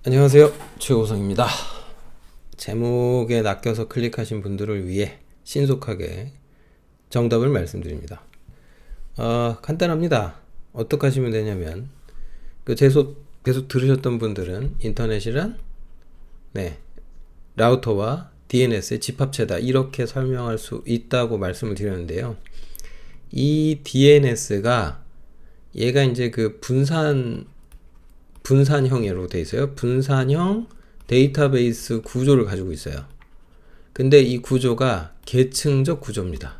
안녕하세요, 최우성입니다. 제목에 낚여서 클릭하신 분들을 위해 신속하게 정답을 말씀드립니다. 간단합니다. 어떻게 하시면 되냐면 계속 들으셨던 분들은 인터넷이란 라우터와 DNS의 집합체다, 이렇게 설명할 수 있다고 말씀을 드렸는데요. 이 DNS가 얘가 이제 그 분산형으로 되어 있어요. 분산형 데이터베이스 구조를 가지고 있어요. 근데 이 구조가 계층적 구조입니다.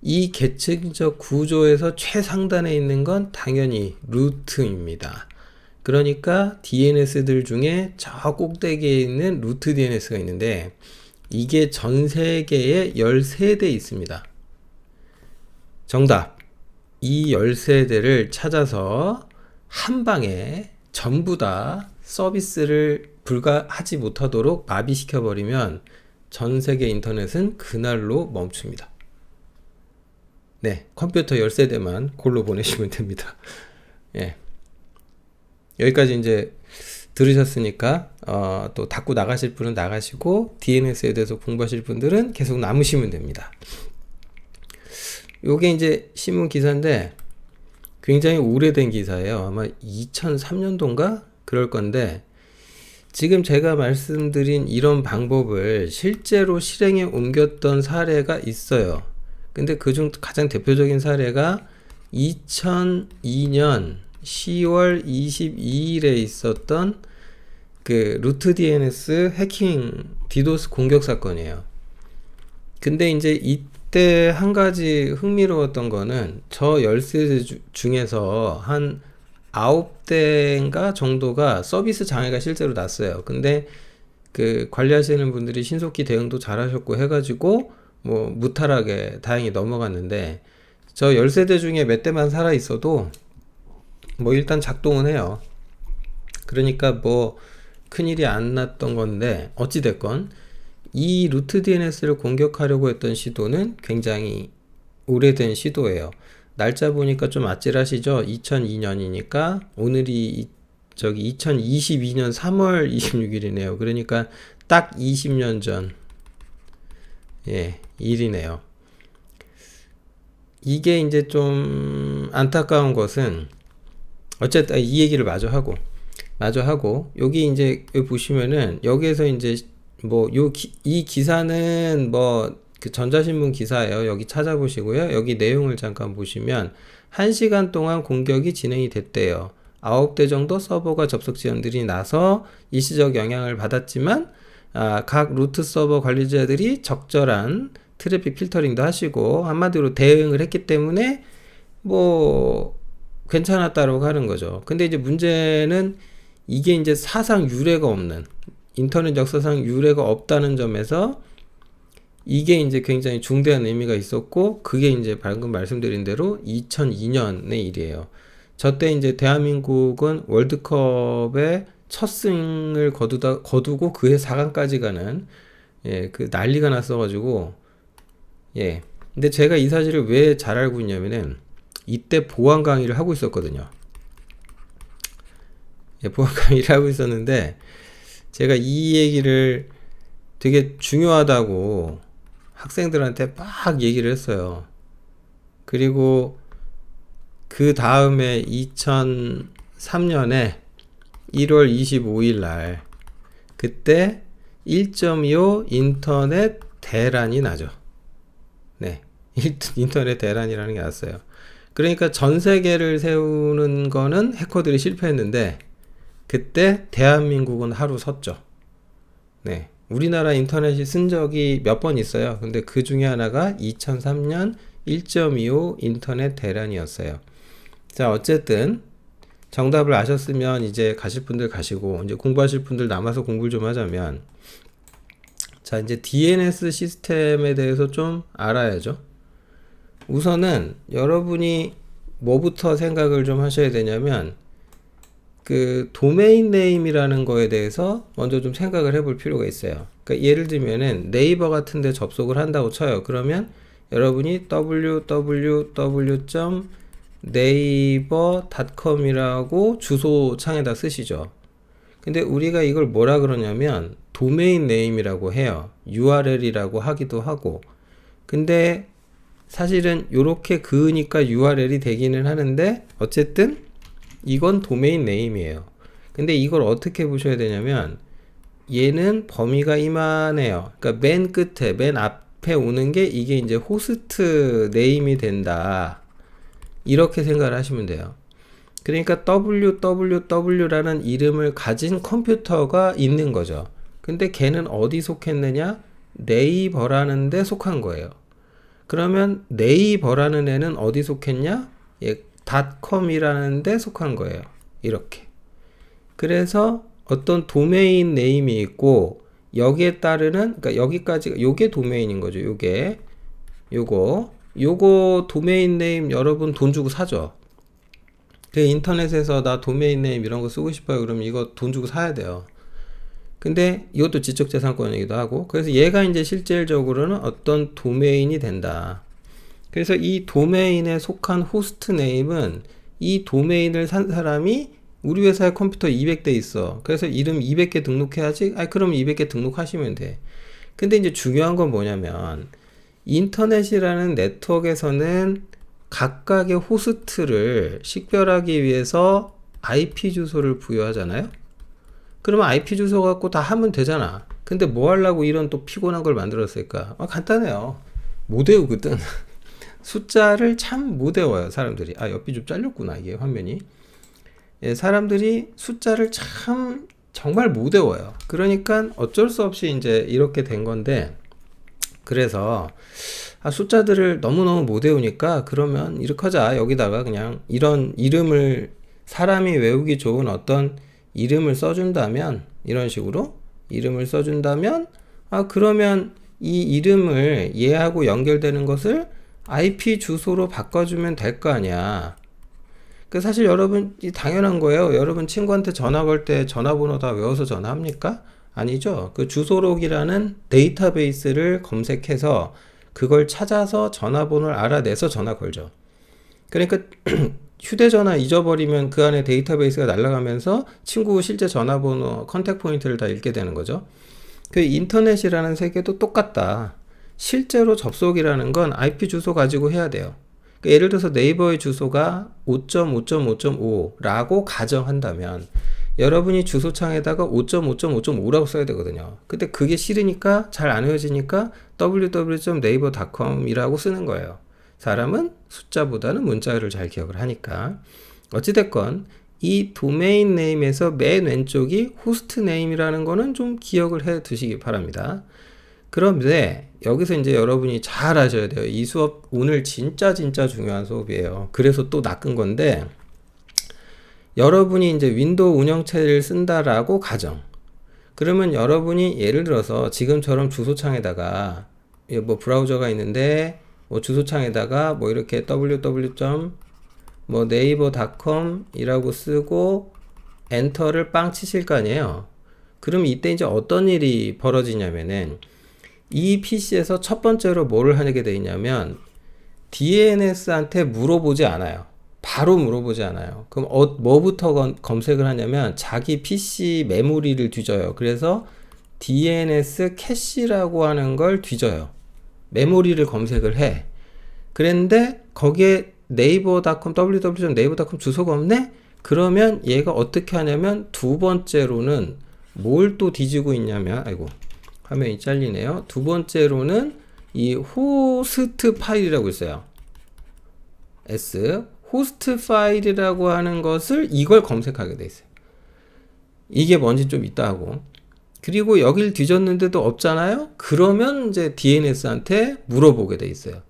이 계층적 구조에서 최상단에 있는 건 당연히 루트입니다. 그러니까 DNS들 중에 저 꼭대기에 있는 루트 DNS가 있는데, 이게 전 세계에 13대 있습니다. 정답. 이 13대를 찾아서 한 방에 전부 다 서비스를 불가하지 못하도록 마비시켜버리면 전 세계 인터넷은 그날로 멈춥니다. 컴퓨터 13대만 골로 보내시면 됩니다. 여기까지 이제 들으셨으니까 또 닫고 나가실 분은 나가시고, DNS에 대해서 공부하실 분들은 계속 남으시면 됩니다. 요게 이제 신문 기사인데 굉장히 오래된 기사예요. 아마 2003년도인가 그럴 건데, 지금 제가 말씀드린 이런 방법을 실제로 실행에 옮겼던 사례가 있어요. 근데 그중 가장 대표적인 사례가 2002년 10월 22일에 있었던 그 루트 DNS 해킹 디도스 공격 사건이에요. 근데 이제 이때 한 가지 흥미로웠던 거는 저 13대 중에서 한 9대인가 정도가 서비스 장애가 실제로 났어요. 근데 그 관리하시는 분들이 신속히 대응도 잘 하셨고 해가지고 뭐 무탈하게 다행히 넘어갔는데, 저 13대 중에 몇 대만 살아 있어도 뭐 일단 작동은 해요. 그러니까 뭐 큰일이 안 났던 건데, 어찌됐건 이 루트 DNS를 공격하려고 했던 시도는 굉장히 오래된 시도예요. 날짜 보니까 좀 아찔하시죠? 2002년이니까 오늘이 2022년 3월 26일이네요. 그러니까 딱 20년 전 일이네요. 이게 이제 좀 안타까운 것은, 어쨌든 이 얘기를 마저 하고 여기 이제 여기 보시면은 여기에서 이제 뭐 이 기사는 뭐 그 전자신문 기사예요. 여기 찾아보시고요. 여기 내용을 잠깐 보시면 1시간 동안 공격이 진행이 됐대요. 9대 정도 서버가 접속 지연들이 나서 일시적 영향을 받았지만 각 루트 서버 관리자들이 적절한 트래픽 필터링도 하시고 한마디로 대응을 했기 때문에 뭐 괜찮았다고 하는 거죠. 근데 이제 문제는 이게 이제 사상 유례가 없는, 인터넷 역사상 유례가 없다는 점에서 이게 이제 굉장히 중대한 의미가 있었고, 그게 이제 방금 말씀드린 대로 2002년의 일이에요. 저때 이제 대한민국은 월드컵에 첫 승을 거두고 그해 4강까지 가는 그 난리가 났어가지고 근데 제가 이 사실을 왜 잘 알고 있냐면은 이때 보안 강의를 하고 있었거든요. 보안 강의를 하고 있었는데 제가 이 얘기를 되게 중요하다고 학생들한테 막 얘기를 했어요. 그리고 그 다음에 2003년에 1월 25일 날 그때 1.25 인터넷 대란이 나죠. 인터넷 대란이라는 게 났어요. 그러니까 전 세계를 세우는 거는 해커들이 실패했는데, 그때 대한민국은 하루 섰죠. 우리나라 인터넷이 쓴 적이 몇 번 있어요. 근데 그 중에 하나가 2003년 1.25 인터넷 대란이었어요. 자, 어쨌든 정답을 아셨으면 이제 가실 분들 가시고, 이제 공부하실 분들 남아서 공부를 좀 하자면, 자, 이제 DNS 시스템에 대해서 좀 알아야죠. 우선은 여러분이 뭐부터 생각을 좀 하셔야 되냐면, 그 도메인 네임이라는 거에 대해서 먼저 좀 생각을 해볼 필요가 있어요. 그러니까 예를 들면은 네이버 같은 데 접속을 한다고 쳐요. 그러면 여러분이 www. 네이버닷컴이라고 주소창에다 쓰시죠. 근데 우리가 이걸 뭐라 그러냐면 도메인 네임이라고 해요. URL이라고 하기도 하고. 근데 사실은 요렇게 그으니까 URL이 되기는 하는데 어쨌든 이건 도메인 네임이에요. 근데 이걸 어떻게 보셔야 되냐면 얘는 범위가 이만해요. 그러니까 맨 끝에 맨 앞에 오는 게 이게 이제 호스트 네임이 된다. 이렇게 생각을 하시면 돼요. 그러니까 www라는 이름을 가진 컴퓨터가 있는 거죠. 근데 걔는 어디 속했느냐? 네이버라는 데 속한 거예요. 그러면 네이버라는 애는 어디 속했냐? 닷컴이라는 데 속한 거예요. 이렇게. 그래서 어떤 도메인 네임이 있고 여기에 따르는, 그러니까 여기까지 요게 도메인인 거죠. 요거 도메인 네임 여러분 돈 주고 사죠. 그 인터넷에서 나 도메인 네임 이런 거 쓰고 싶어요. 그러면 이거 돈 주고 사야 돼요. 근데 이것도 지적재산권이기도 하고, 그래서 얘가 이제 실질적으로는 어떤 도메인이 된다. 그래서 이 도메인에 속한 호스트 네임은 이 도메인을 산 사람이 우리 회사에 컴퓨터 200대 있어. 그래서 이름 200개 등록해야지. 그럼 200개 등록하시면 돼. 근데 이제 중요한 건 뭐냐면 인터넷이라는 네트워크에서는 각각의 호스트를 식별하기 위해서 IP 주소를 부여하잖아요. 그러면 IP 주소 갖고 다 하면 되잖아. 근데 뭐 하려고 이런 또 피곤한 걸 만들었을까? 간단해요. 못 외우거든. 숫자를 참 못 외워요, 사람들이. 옆이 좀 잘렸구나, 이게 화면이. 사람들이 숫자를 참 정말 못 외워요. 그러니까 어쩔 수 없이 이제 이렇게 된 건데, 그래서 숫자들을 너무너무 못 외우니까 그러면 이렇게 하자. 여기다가 그냥 이런 이름을 사람이 외우기 좋은 어떤 이름을 써준다면, 이런 식으로 이름을 써준다면 그러면 이 이름을 얘하고 연결되는 것을 IP 주소로 바꿔주면 될 거 아니야. 사실 여러분 당연한 거예요. 여러분 친구한테 전화 걸 때 전화번호 다 외워서 전화합니까? 아니죠. 그 주소록이라는 데이터베이스를 검색해서 그걸 찾아서 전화번호를 알아내서 전화 걸죠. 그러니까 휴대전화 잊어버리면 그 안에 데이터베이스가 날아가면서 친구 실제 전화번호, 컨택 포인트를 다 읽게 되는 거죠. 그 인터넷이라는 세계도 똑같다. 실제로 접속이라는 건 IP 주소 가지고 해야 돼요. 예를 들어서 네이버의 주소가 5.5.5.5라고 가정한다면 여러분이 주소창에다가 5.5.5.5라고 써야 되거든요. 근데 그게 싫으니까 잘 안 외워지니까 www.naver.com이라고 쓰는 거예요. 사람은 숫자보다는 문자를 잘 기억을 하니까. 어찌됐건 이 도메인 네임에서 맨 왼쪽이 호스트 네임이라는 거는 좀 기억을 해 두시기 바랍니다. 그런데 여기서 이제 여러분이 잘 아셔야 돼요. 이 수업 오늘 진짜 중요한 수업이에요. 그래서 또 낚은 건데, 여러분이 이제 윈도우 운영체를 쓴다라고 가정. 그러면 여러분이 예를 들어서 지금처럼 주소창에다가 뭐 브라우저가 있는데 뭐 주소창에다가 뭐 이렇게 www.naver.com 이라고 쓰고 엔터를 빵 치실 거 아니에요. 그럼 이때 이제 어떤 일이 벌어지냐면은 이 PC에서 첫 번째로 뭐를 하게 돼 있냐면 DNS한테 물어보지 않아요. 바로 물어보지 않아요. 그럼 뭐부터 검색을 하냐면 자기 PC 메모리를 뒤져요. 그래서 DNS 캐시라고 하는 걸 뒤져요. 메모리를 검색을 해. 그런데 거기에 네이버닷컴 www.naver.com 주소가 없네? 그러면 얘가 어떻게 하냐면 두 번째로는 뭘 또 뒤지고 있냐면, 아이고 화면이 잘리네요. 두 번째로는 이 호스트 파일이라고 있어요. 호스트 파일이라고 하는 것을 이걸 검색하게 돼 있어요. 이게 뭔지 좀 이따 하고. 그리고 여길 뒤졌는데도 없잖아요. 그러면 이제 DNS한테 물어보게 돼 있어요.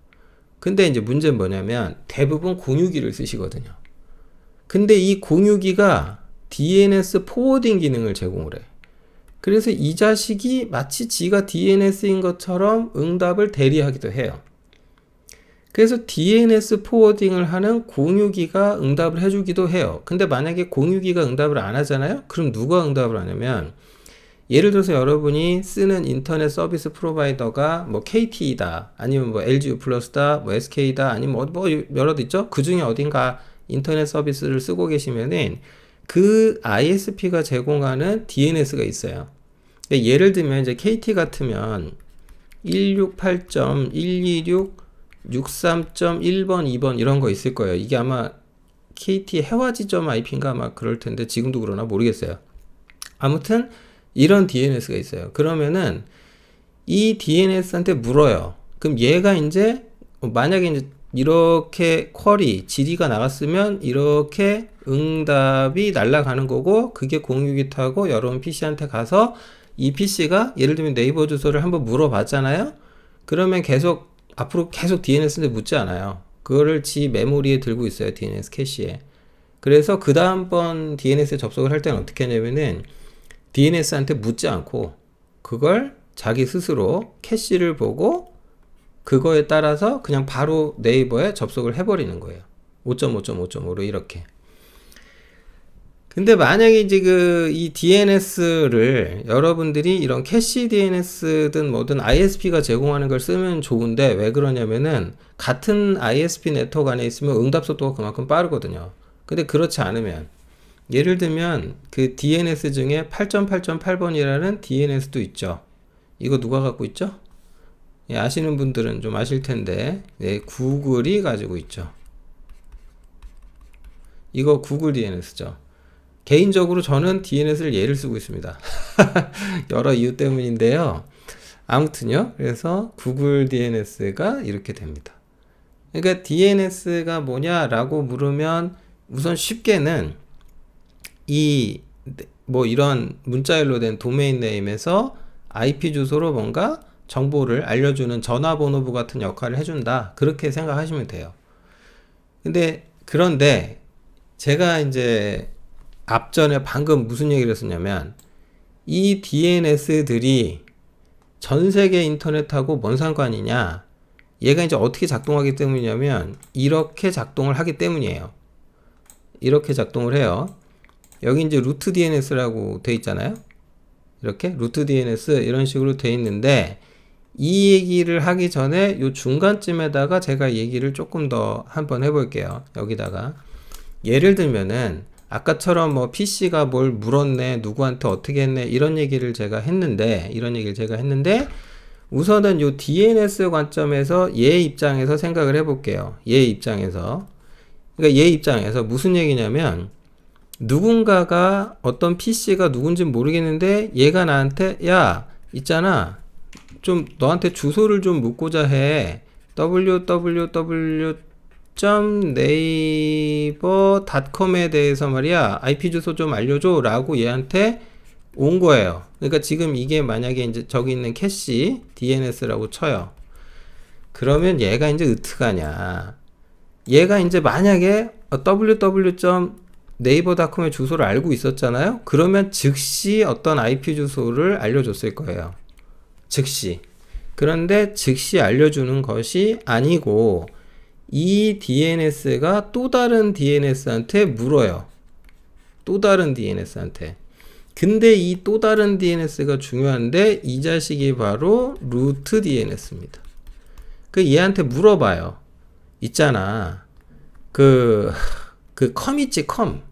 근데 이제 문제는 뭐냐면 대부분 공유기를 쓰시거든요. 근데 이 공유기가 DNS 포워딩 기능을 제공을 해. 그래서 이 자식이 마치 지가 DNS인 것처럼 응답을 대리하기도 해요. 그래서 DNS 포워딩을 하는 공유기가 응답을 해주기도 해요. 근데 만약에 공유기가 응답을 안 하잖아요? 그럼 누가 응답을 하냐면 예를 들어서 여러분이 쓰는 인터넷 서비스 프로바이더가 뭐 KT이다, 아니면 뭐 LG U+다, 뭐 SK다, 아니면 뭐 여러 개 있죠? 그 중에 어딘가 인터넷 서비스를 쓰고 계시면은 그 ISP가 제공하는 DNS가 있어요. 예를 들면 이제 KT 같으면 168.126.63.1번, 2번 이런 거 있을 거예요. 이게 아마 KT 해와지점 IP인가 아마 그럴 텐데 지금도 그러나 모르겠어요. 아무튼 이런 DNS가 있어요. 그러면은 이 DNS한테 물어요. 그럼 얘가 이제 만약에 이제 이렇게 쿼리 질의가 나갔으면 이렇게 응답이 날아가는 거고, 그게 공유기 타고 여러분 PC한테 가서 이 PC가 예를 들면 네이버 주소를 한번 물어봤잖아요. 그러면 계속 앞으로 계속 DNS한테 묻지 않아요. 그거를 지 메모리에 들고 있어요. DNS 캐시에. 그래서 그 다음번 DNS에 접속을 할 때는 어떻게 하냐면은 DNS한테 묻지 않고 그걸 자기 스스로 캐시를 보고 그거에 따라서 그냥 바로 네이버에 접속을 해버리는 거예요. 5.5.5.5로 이렇게. 근데 만약에 이제 이 DNS를 여러분들이 이런 캐시 DNS든 뭐든 ISP가 제공하는 걸 쓰면 좋은데, 왜 그러냐면은 같은 ISP 네트워크 안에 있으면 응답 속도가 그만큼 빠르거든요. 근데 그렇지 않으면, 예를 들면 그 DNS 중에 8.8.8번이라는 DNS도 있죠. 이거 누가 갖고 있죠? 예, 아시는 분들은 좀 아실 텐데, 예, 구글이 가지고 있죠. 이거 구글 DNS죠. 개인적으로 저는 DNS를 얘를 쓰고 있습니다. 여러 이유 때문인데요. 아무튼요. 그래서 구글 DNS가 이렇게 됩니다. 그러니까 DNS가 뭐냐라고 물으면 우선 쉽게는 뭐 이런 문자열로 된 도메인 네임에서 IP 주소로 뭔가 정보를 알려주는 전화번호부 같은 역할을 해준다. 그렇게 생각하시면 돼요. 그런데 제가 이제 앞전에 방금 무슨 얘기를 했었냐면, 이 DNS들이 전 세계 인터넷하고 뭔 상관이냐, 얘가 이제 어떻게 작동하기 때문이냐면 이렇게 작동을 하기 때문이에요. 이렇게 작동을 해요. 여기 이제 루트 DNS라고 돼 있잖아요. 이렇게 루트 DNS 이런 식으로 돼 있는데, 이 얘기를 하기 전에 요 중간쯤에다가 제가 얘기를 조금 더 한번 해볼게요. 여기다가 예를 들면은 아까처럼 뭐 PC가 뭘 물었네, 누구한테 어떻게 했네, 이런 얘기를 제가 했는데, 우선은 요 DNS 관점에서 얘 입장에서 생각을 해볼게요. 얘 입장에서. 그러니까 얘 입장에서 무슨 얘기냐면, 누군가가 어떤 PC가 누군지 모르겠는데 얘가 나한테 야 있잖아 좀 너한테 주소를 좀 묻고자 해. www.naver.com에 대해서 말이야 IP 주소 좀 알려줘 라고 얘한테 온 거예요. 그러니까 지금 이게 만약에 이제 저기 있는 캐시 DNS라고 쳐요. 그러면 얘가 이제 어떡하냐, 얘가 이제 만약에 www.naver.com의 주소를 알고 있었잖아요. 그러면 즉시 어떤 IP 주소를 알려줬을 거예요. 즉시. 그런데 즉시 알려주는 것이 아니고 이 DNS가 또 다른 DNS한테 물어요. 또 다른 DNS한테. 근데 이 또 다른 DNS가 중요한데 이 자식이 바로 루트 DNS입니다. 그 얘한테 물어봐요. 있잖아. 컴 있지, 컴.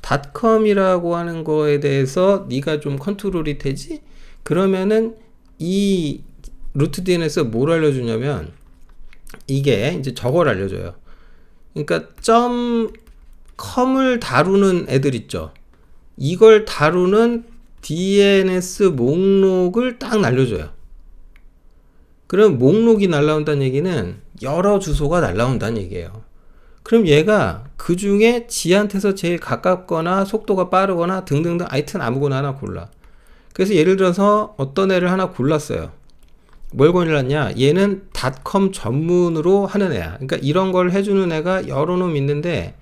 닷컴이라고 하는 거에 대해서 네가 좀 컨트롤이 되지? 그러면은 이 루트 DNS가 뭘 알려주냐면 이게 이제 저걸 알려줘요. 그러니까 .com을 다루는 애들 있죠. 이걸 다루는 DNS 목록을 딱 날려줘요. 그럼 목록이 날라온다는 얘기는 여러 주소가 날라온다는 얘기예요. 그럼 얘가 그 중에 지한테서 제일 가깝거나 속도가 빠르거나 등등등 하여튼 아무거나 하나 골라. 그래서 예를 들어서 어떤 애를 하나 골랐어요. 뭘 골랐냐? 얘는 닷컴 전문으로 하는 애야. 그러니까 이런 걸 해주는 애가 여러 놈 있는데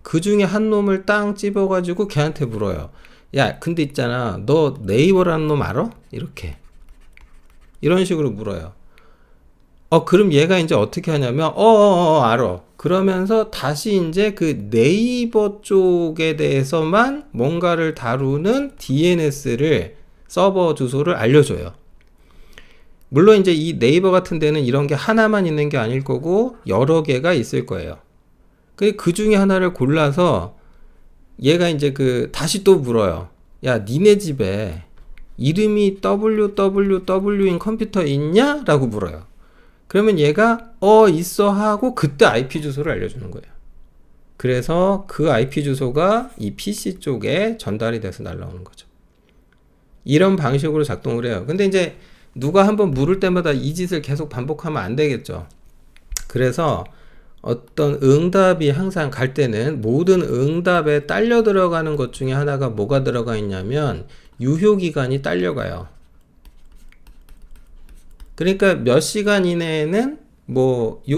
그 중에 한 놈을 땅 찝어가지고 걔한테 물어요. 야, 근데 있잖아. 너 네이버라는 놈 알아? 이렇게. 이런 식으로 물어요. 그럼 얘가 이제 어떻게 하냐면, 알아. 그러면서 다시 이제 그 네이버 쪽에 대해서만 뭔가를 다루는 DNS를 서버 주소를 알려줘요. 물론 이제 이 네이버 같은 데는 이런 게 하나만 있는 게 아닐 거고 여러 개가 있을 거예요. 그 중에 하나를 골라서 얘가 이제 다시 또 물어요. 야, 니네 집에 이름이 www인 컴퓨터 있냐? 라고 물어요. 그러면 얘가 있어 하고 그때 IP 주소를 알려주는 거예요. 그래서 그 IP 주소가 이 PC 쪽에 전달이 돼서 날라오는 거죠. 이런 방식으로 작동을 해요. 근데 이제 누가 한번 물을 때마다 이 짓을 계속 반복하면 안 되겠죠. 그래서 어떤 응답이 항상 갈 때는 모든 응답에 딸려 들어가는 것 중에 하나가 뭐가 들어가 있냐면 유효기간이 딸려가요. 그러니까 몇 시간 이내에는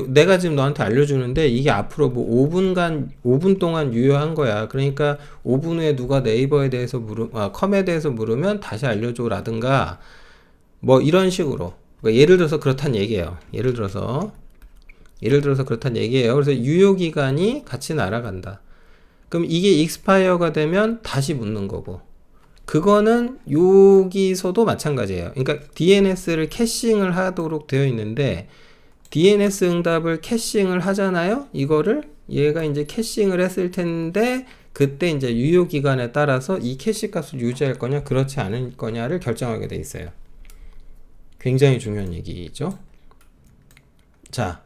내가 지금 너한테 알려주는데 이게 앞으로 5분 동안 유효한 거야. 그러니까 5분 후에 누가 네이버에 대해서 컴에 대해서 물으면 다시 알려줘 라든가 이런 식으로. 그러니까 예를 들어서 그렇단 얘기예요. 예를 들어서 그렇단 얘기예요. 그래서 유효기간이 같이 날아간다. 그럼 이게 익스파이어가 되면 다시 묻는 거고. 그거는 여기서도 마찬가지예요. 그러니까 DNS를 캐싱을 하도록 되어 있는데 DNS 응답을 캐싱을 하잖아요. 이거를 얘가 이제 캐싱을 했을 텐데 그때 이제 유효 기간에 따라서 이 캐시 값을 유지할 거냐 그렇지 않을 거냐를 결정하게 돼 있어요. 굉장히 중요한 얘기죠. 자,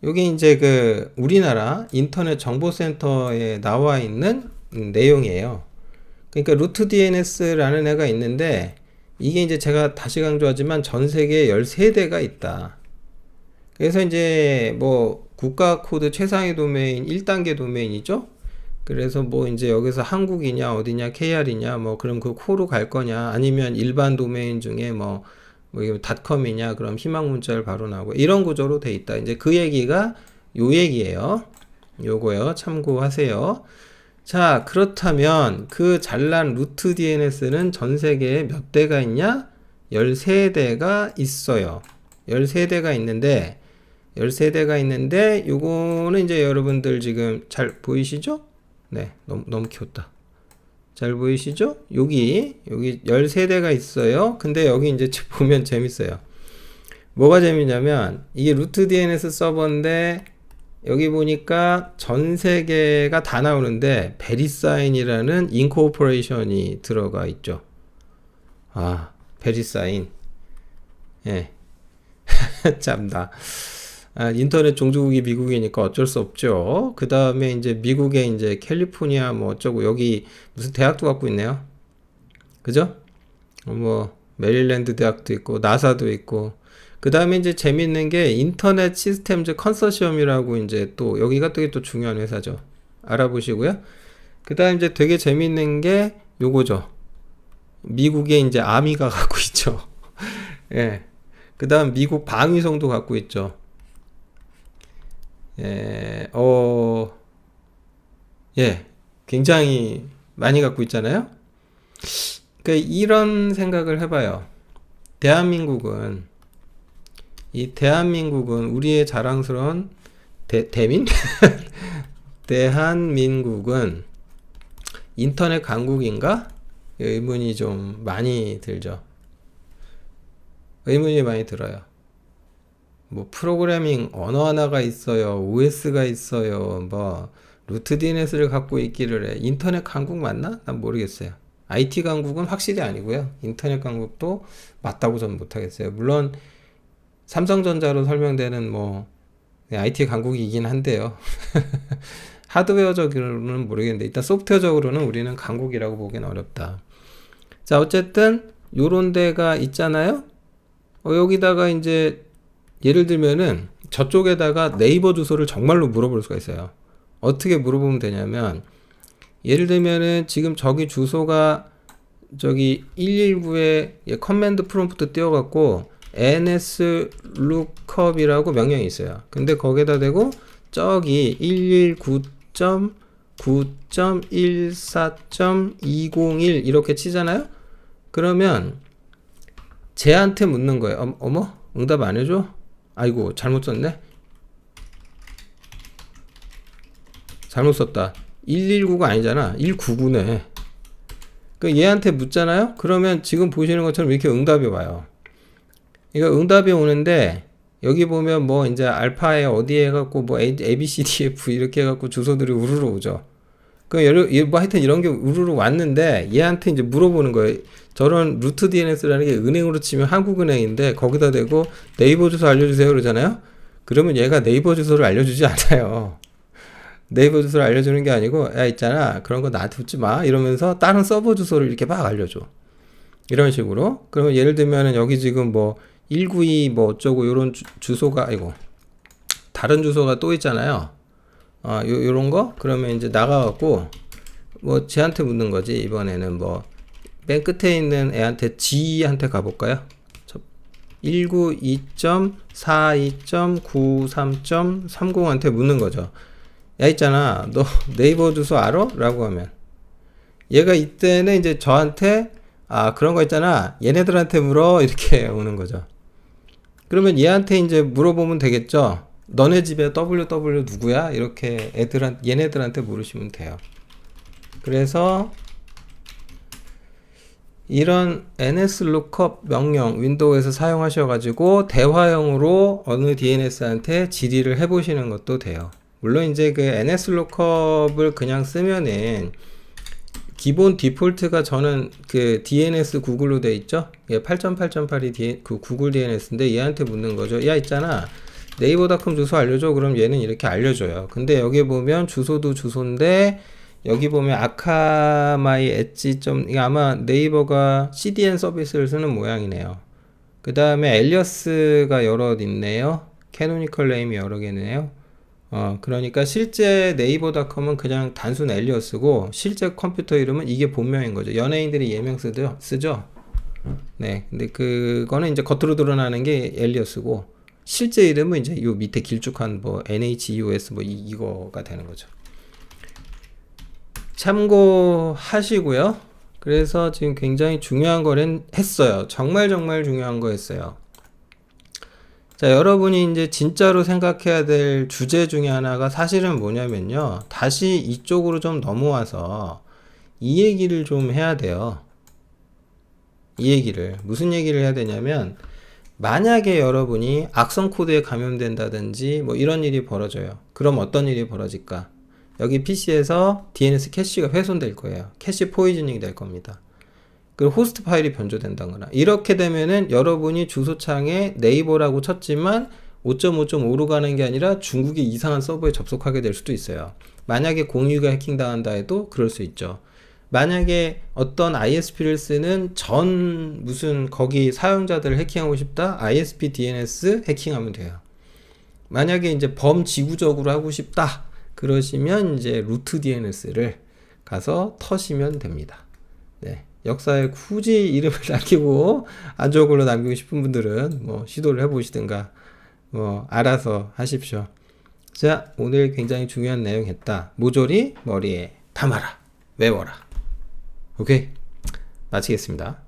여기 이제 우리나라 인터넷 정보센터에 나와 있는 내용이에요. 그러니까 루트 DNS라는 애가 있는데 이게 이제 제가 다시 강조하지만 전 세계에 13대가 있다. 그래서 이제 국가 코드 최상위 도메인 1단계 도메인이죠. 그래서 이제 여기서 한국이냐 어디냐 KR이냐 그럼 그 코로 갈 거냐 아니면 일반 도메인 중에 닷컴이냐 그럼 희망 문자를 바로 나오고 이런 구조로 돼 있다. 이제 그 얘기가 요 얘기예요. 요거요. 참고하세요. 자, 그렇다면 그 잘난 루트 DNS는 전 세계에 몇 대가 있냐? 13대가 있어요. 13대가 있는데 요거는 이제 여러분들 지금 잘 보이시죠? 네, 너무 귀엽다. 잘 보이시죠? 여기 13대가 있어요. 근데 여기 이제 보면 재밌어요. 뭐가 재밌냐면 이게 루트 DNS 서버인데 여기 보니까 전 세계가 다 나오는데 베리사인이라는 인코퍼레이션이 들어가 있죠. 베리사인. 예. 참다. 인터넷 종주국이 미국이니까 어쩔 수 없죠. 그 다음에 이제 미국에 이제 캘리포니아 어쩌고 여기 무슨 대학도 갖고 있네요. 그죠? 메릴랜드 대학도 있고 나사도 있고. 그 다음에 이제 재밌는 게 인터넷 시스템즈 컨소시엄이라고 이제 또 여기가 되게 또 중요한 회사죠. 알아보시고요. 그 다음 이제 되게 재밌는 게 요거죠. 미국에 이제 아미가 갖고 있죠. 예. 그 다음 미국 방위성도 갖고 있죠. 굉장히 많이 갖고 있잖아요. 그러니까 이런 생각을 해봐요. 대한민국은 우리의 자랑스러운 대민? 대한민국은 인터넷 강국인가? 의문이 좀 많이 들죠. 의문이 많이 들어요. 프로그래밍 언어 하나가 있어요. OS가 있어요. 루트 DNS를 갖고 있기를 해. 인터넷 강국 맞나? 난 모르겠어요. IT 강국은 확실히 아니고요. 인터넷 강국도 맞다고 저는 못하겠어요. 물론 삼성전자로 설명되는 IT 강국이긴 한데요. 하드웨어적으로는 모르겠는데 일단 소프트웨어적으로는 우리는 강국이라고 보기는 어렵다. 자, 어쨌든 요런 데가 있잖아요. 여기다가 이제 예를 들면은 저쪽에다가 네이버 주소를 정말로 물어볼 수가 있어요. 어떻게 물어보면 되냐면 예를 들면은 지금 저기 주소가 저기 119에 커맨드 프롬프트 띄워갖고 nslookup이라고 명령이 있어요. 근데 거기에다 대고 저기 119.9.14.201 이렇게 치잖아요. 그러면 쟤한테 묻는 거예요. 어머? 응답 안 해줘? 아이고 잘못 썼네. 잘못 썼다. 119가 아니잖아. 199네. 그 얘한테 묻잖아요. 그러면 지금 보시는 것처럼 이렇게 응답이 와요. 이거 응답이 오는데 여기 보면 뭐 이제 알파에 어디에 해갖고 뭐 A, B, C, D, F 이렇게 해갖고 주소들이 우르르 오죠. 뭐 하여튼 이런 게 우르르 왔는데 얘한테 이제 물어보는 거예요. 저런 루트 DNS라는 게 은행으로 치면 한국은행인데 거기다 대고 네이버 주소 알려주세요 그러잖아요. 그러면 얘가 네이버 주소를 알려주지 않아요. 네이버 주소를 알려주는 게 아니고 야 있잖아 그런 거 나한테 묻지 마 이러면서 다른 서버 주소를 이렇게 막 알려줘. 이런 식으로. 그러면 예를 들면은 여기 지금 뭐 192 뭐 어쩌고 요런 주소가 아이고 다른 주소가 또 있잖아요. 요런 거 그러면 이제 나가갖고 뭐 쟤한테 묻는 거지. 이번에는 뭐 맨 끝에 있는 애한테 G한테 가볼까요? 192.42.93.30한테 묻는 거죠. 야 있잖아 너 네이버 주소 알아? 라고 하면 얘가 이때는 이제 저한테 그런 거 있잖아 얘네들한테 물어 이렇게 오는 거죠. 그러면 얘한테 이제 물어보면 되겠죠. 너네 집에 WW 누구야? 이렇게 얘네들한테 물으시면 돼요. 그래서 이런 nslookup 명령 윈도우에서 사용하셔가지고 대화형으로 어느 DNS한테 질의를 해보시는 것도 돼요. 물론 이제 그 nslookup을 그냥 쓰면은 기본 디폴트가 저는 그 DNS 구글로 돼 있죠. 8.8.8이 그 구글 DNS인데 얘한테 묻는 거죠. 야 있잖아 네이버닷컴 주소 알려줘. 그럼 얘는 이렇게 알려줘요. 근데 여기 보면 주소도 주소인데 여기 보면 아카마이 엣지 이게 아마 네이버가 CDN 서비스를 쓰는 모양이네요. 그 다음에 엘리어스가 여러 있네요. 캐노니컬 네임이 여러 개네요. 그러니까 실제 네이버닷컴은 그냥 단순 엘리어스고 실제 컴퓨터 이름은 이게 본명인 거죠. 연예인들이 예명 쓰죠. 네, 근데 그거는 이제 겉으로 드러나는 게 엘리어스고 실제 이름은 이제 요 밑에 길쭉한 뭐 NHEOS 뭐 이거가 되는 거죠. 참고하시고요. 그래서 지금 굉장히 중요한 거를 했어요. 정말 중요한 거 했어요. 자, 여러분이 이제 진짜로 생각해야 될 주제 중에 하나가 사실은 뭐냐면요. 다시 이쪽으로 좀 넘어와서 이 얘기를 좀 해야 돼요. 이 얘기를. 무슨 얘기를 해야 되냐면 만약에 여러분이 악성 코드에 감염된다든지 뭐 이런 일이 벌어져요. 그럼 어떤 일이 벌어질까? 여기 PC에서 DNS 캐시가 훼손될 거예요. 캐시 포이즈닝이 될 겁니다. 그리고 호스트 파일이 변조된다거나 이렇게 되면은 여러분이 주소창에 네이버라고 쳤지만 5.5.5로 가는 게 아니라 중국의 이상한 서버에 접속하게 될 수도 있어요. 만약에 공유가 해킹당한다 해도 그럴 수 있죠. 만약에 어떤 ISP를 쓰는 전 무슨 거기 사용자들을 해킹하고 싶다? ISP DNS 해킹하면 돼요. 만약에 이제 범지구적으로 하고 싶다. 그러시면 이제 루트 DNS를 가서 터시면 됩니다. 네. 역사에 굳이 이름을 남기고 안 좋은 걸로 남기고 싶은 분들은 뭐 시도를 해보시든가 뭐 알아서 하십시오. 자, 오늘 굉장히 중요한 내용 했다. 모조리 머리에 담아라. 외워라. 오케이. 마치겠습니다.